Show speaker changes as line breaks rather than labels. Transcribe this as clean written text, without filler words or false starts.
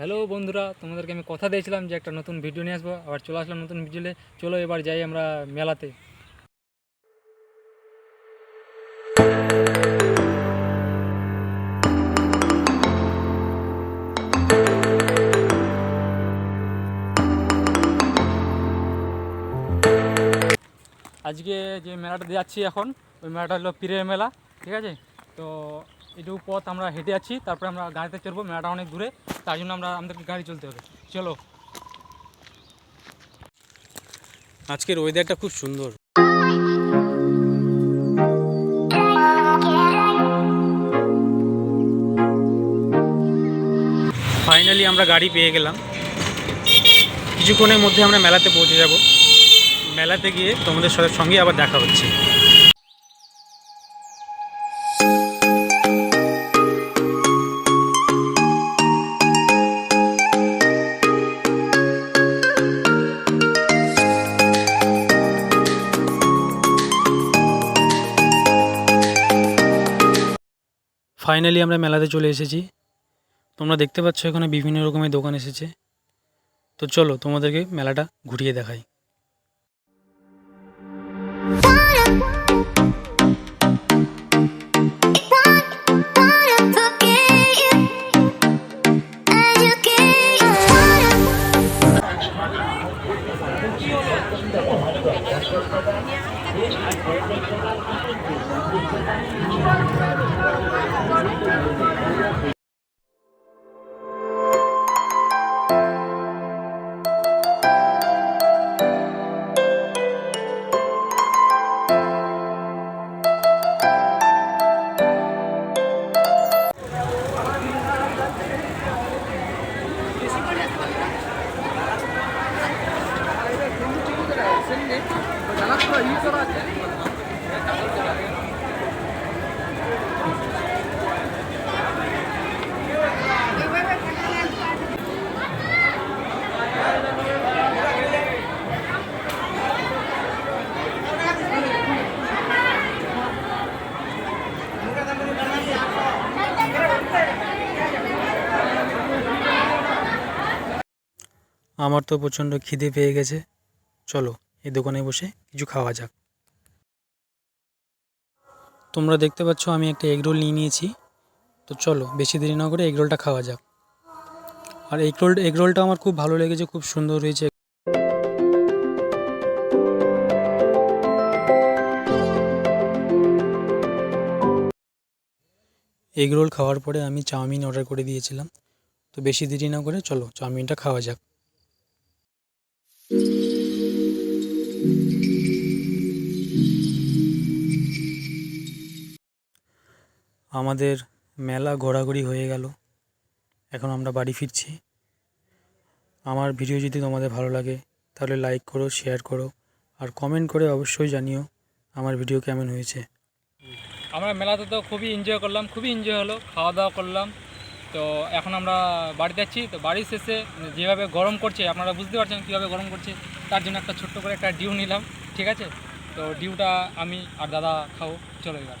Hello বন্ধুরা, তোমাদেরকে আমি কথা দিয়েছিলাম যে একটা নতুন ভিডিও নিয়ে আসবো। আবার চলে আসলাম নতুন ভিডিও নিয়ে। চলো এবার যাই আমরা মেলাতে। আজকে যে মেলাটা যাচ্ছি এখন, ওই মেলাটা হলো পীরের মেলা, ঠিক আছে? তো এটুকু পথ আমরা হেঁটে যাচ্ছি, তারপরে আমরা গাড়িতে চড়বো। মেলাটা অনেক দূরে, তার জন্য আমাদেরকে গাড়ি চলতে হবে। চলো।
আজকের ওয়েদারটা খুব সুন্দর। ফাইনালি আমরা গাড়ি পেয়ে গেলাম। কিছুক্ষণের মধ্যে আমরা মেলাতে পৌঁছে যাব। মেলাতে গিয়ে তোমাদের সঙ্গে আবার দেখা হচ্ছে। ফাইনালি আমরা মেলাতে চলে এসেছি। তোমরা দেখতে পাচ্ছ এখানে বিভিন্ন রকমের দোকান এসেছে। তো চলো তোমাদেরকে মেলাটা ঘুরিয়ে দেখাই। আমার তো প্রচণ্ড খিদে পেয়ে গেছে। চলো এই দোকানে বসে কিছু খাওয়া যাক। তোমরা দেখতে পাচ্ছ আমি একটা এগরোল নিয়ে নিয়েছি। তো চলো বেশি দেরি না করে এগরোলটা খাওয়া যাক। আর এগরোলটা আমার খুব ভালো লেগেছে, খুব সুন্দর হয়েছে। এগরোল খাওয়ার পরে আমি চাউমিন অর্ডার করে দিয়েছিলাম। তো বেশি দেরি না করে চলো চাউমিনটা খাওয়া যাক। আমাদের মেলা ঘোরাঘুরি হয়ে গেল, এখন আমরা বাড়ি ফিরছি। আমার ভিডিও যদি তোমাদের ভালো লাগে তাহলে লাইক করো, শেয়ার করো, আর কমেন্ট করে অবশ্যই জানিও আমার ভিডিও কেমন হয়েছে।
আমরা মেলাতে তো খুবই এনজয় করলাম, খুবই এনজয় হলো, খাওয়া দাওয়া করলাম। তো এখন আমরা বাড়ি যাচ্ছি। তো বাড়ি শেষে যেভাবে গরম করছে, আপনারা বুঝতে পারছেন কীভাবে গরম করছে, তার জন্য একটা ছোট্ট করে একটা ডিউ নিলাম, ঠিক আছে? তো ডিউটা আমি আর দাদা খাবো। চলো এবার।